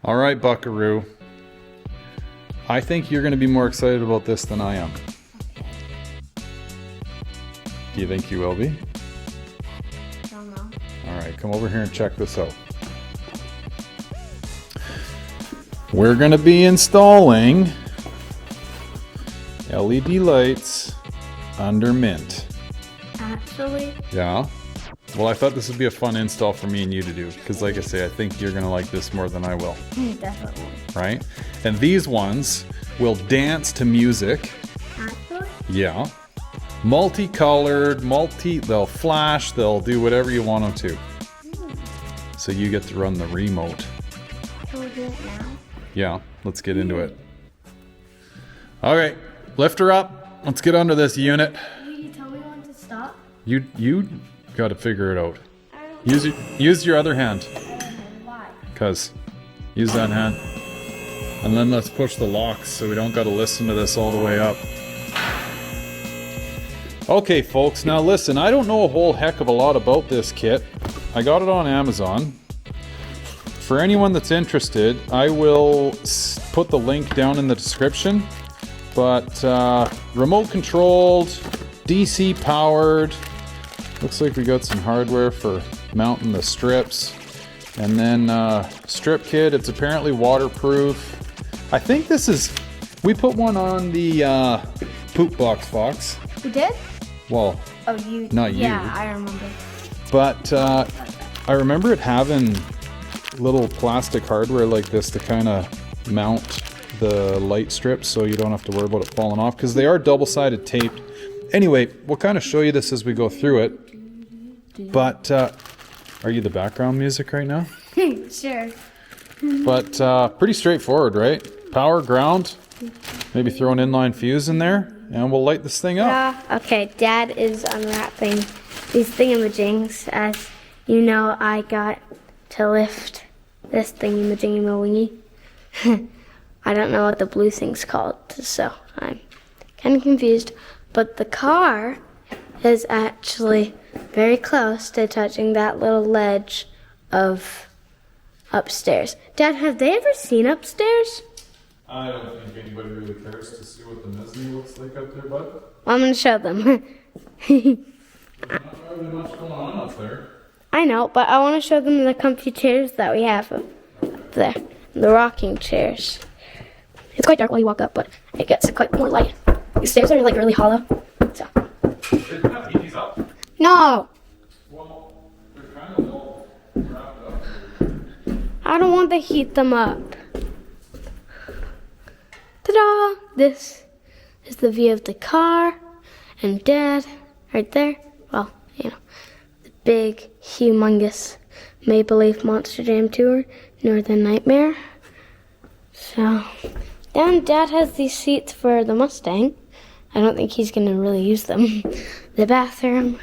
All right, Buckaroo. I think you're going to be more excited about this than I am. Do you think you will be? I don't know. All right, come over here and check this out. We're going to be installing LED lights under mint. Actually? Yeah. Well, I thought this would be a fun install for me and you to do, because like I say, I think you're going to like this more than I will. Definitely. Right? And these ones will dance to music. Actually? Yeah. Multicolored, they'll flash, they'll do whatever you want them to. So you get to run the remote. Can we do it now? Yeah, let's get into it. All right, lift her up. Let's get under this unit. You tell me when to stop? You got to figure it out. Use your other hand. Why? Cause use that hand. And then let's push the locks so we don't got to listen to this all the way up. Okay, folks, now listen, I don't know a whole heck of a lot about this kit. I got it on Amazon. For anyone that's interested, I will put the link down in the description. But remote controlled, DC powered. Looks like we got some hardware for mounting the strips. And then strip kit, it's apparently waterproof. I think this is, we put one on the poop box, Fox. We did? Well, oh, you. Not you. Yeah, I remember. But I remember it having little plastic hardware like this to kind of mount the light strips so you don't have to worry about it falling off, because they are double-sided taped. Anyway, we'll kind of show you this as we go through it. But are you the background music right now? Sure. But pretty straightforward, right? Power, ground, maybe throw an inline fuse in there, and we'll light this thing up. Okay, Dad is unwrapping these thingamajings. As you know, I got to lift this thingamajingy. I don't know what the blue thing's called, so I'm kind of confused. But the car is actually very close to touching that little ledge of upstairs. Dad, have they ever seen upstairs? I don't think anybody really cares to see what the mezzanine looks like up there, bud. Well, I'm going to show them. There's not really much going on up there. I know, but I want to show them the comfy chairs that we have up there. The rocking chairs. It's quite dark while you walk up, but it gets quite more light. These stairs are like really hollow. So. They don't have these up. No! Well, they're kind of all wrapped up here. I don't want to heat them up. Ta-da! This is the view of the car and Dad right there. Well, you know, the big, humongous Maple Leaf Monster Jam Tour, Northern Nightmare. So, then Dad has these seats for the Mustang. I don't think he's gonna really use them. The bathroom.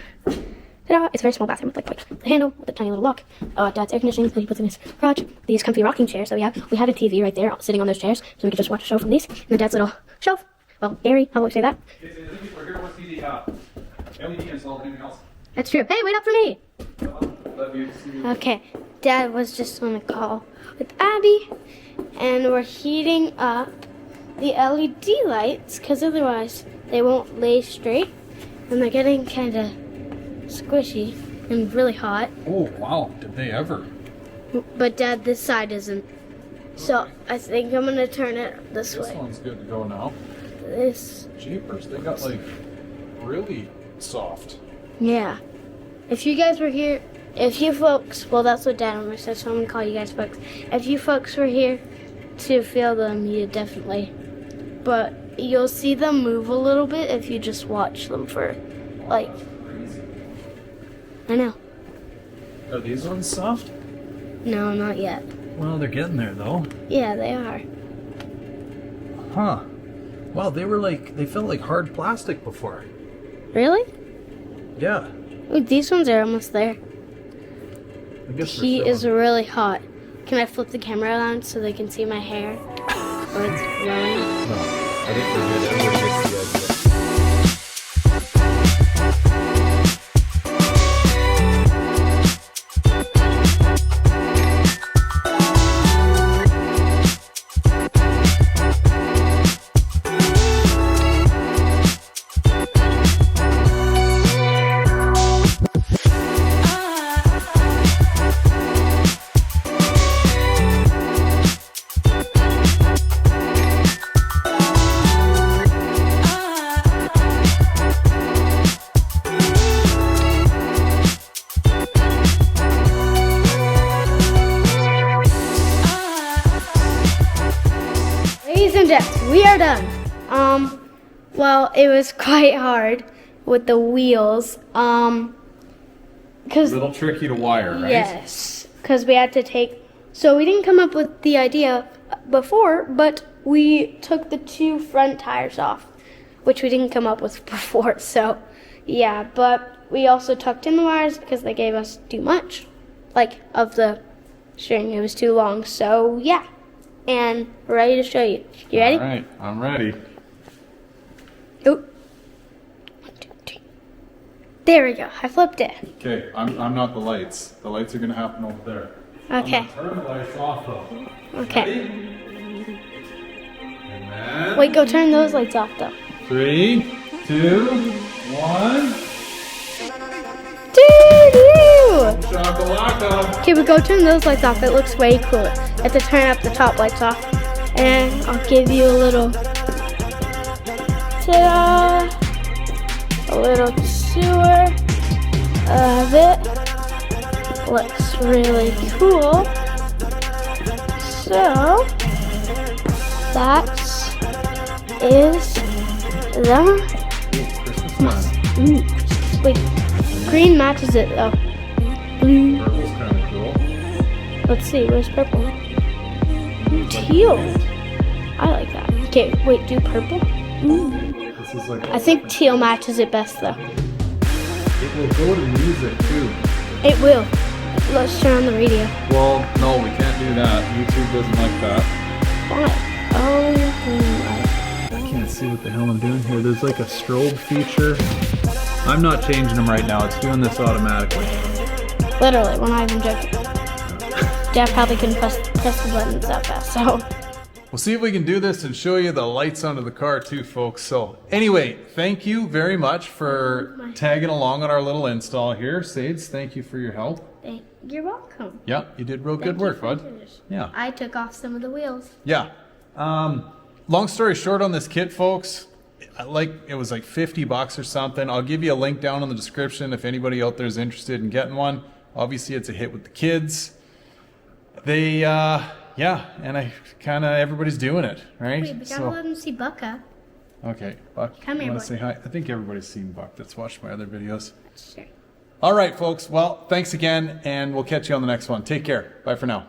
Ta-da! It's a very small bathroom with like the handle with a tiny little lock. Dad's air conditioning that he puts in his garage. These comfy rocking chairs that we have. We have a TV right there sitting on those chairs, so we can just watch a show from these. And then Dad's little shelf. Well, airy, how would we say that? We're here to see the LED installed and anything else. That's true. Hey, wait up for me! Love you. Okay, Dad was just on a call with Abby, and we're heating up the LED lights, because otherwise they won't lay straight, and they're getting kind of squishy and really hot. Oh, wow. Did they ever? But Dad, this side isn't. So I think I'm going to turn it this way. This one's good to go now. This. Jeepers, they got like really soft. Yeah. If you guys were here, if you folks, well, that's what Dad almost said, so I'm going to call you guys folks. If you folks were here to feel them, you definitely. But you'll see them move a little bit if you just watch them for, like, I know. Are these ones soft? No, not yet. Well, they're getting there though. Yeah, they are. Huh. Wow, they felt like hard plastic before. Really? Yeah. Ooh, these ones are almost there. I guess Heat is really hot. Can I flip the camera around so they can see my hair? Or it's blowing? No, I think we're good. Everybody gets the idea. Ladies and gents, we are done. Well, it was quite hard with the wheels. A Cause little tricky to wire, right? yes, because we had to take. So we didn't come up with the idea before, but we took the 2 front tires off, which we didn't come up with before. So, yeah, but we also tucked in the wires because they gave us too much, like of the string. It was too long. So yeah, and we're ready to show you. You ready? All right, I'm ready. Oh. 1, 2, 3. There we go. I flipped it. Okay, I'm not the lights. The lights are gonna happen over there. Okay. I'm gonna turn the lights off though. Okay. Ready? And then Wait, go turn those lights off though. 3, 2, 1. Doo-doo! Shakalaka. Okay, but go turn those lights off. It looks way cooler. You have to turn up the top lights off. And I'll give you a little ta-da! A little tour of it. Looks really cool. So that is the wait, green matches it though. Blue. Purple's kind of cool. Let's see, where's purple? Ooh, teal. I like that. Okay, wait, do purple? Ooh. This is like I think teal matches it best though. it will go to music too. It will. Let's turn on the radio. Well, no, we can't do that. YouTube doesn't like that. Why? Oh, I can't see what the hell I'm doing here. There's like a strobe feature. I'm not changing them right now. It's doing this automatically. literally, we're not even joking. Dad probably couldn't press the buttons that fast, so. We'll see if we can do this and show you the lights under the car too, folks. So anyway, thank you very much for tagging along on our little install here. Sades, thank you for your help. You're welcome. Yeah, you did real good work, bud. Yeah. I took off some of the wheels. Yeah. Long story short on this kit, folks, it was like $50 or something. I'll give you a link down in the description if anybody out there is interested in getting one. Obviously, it's a hit with the kids. They, yeah, and everybody's doing it, right? Wait, we gotta let them see Bucka. Okay, Buck, Come here, you want boy. to say hi? I think everybody's seen Buck that's watched my other videos. Sure. All right, folks. Well, thanks again, and we'll catch you on the next one. Take care. Bye for now.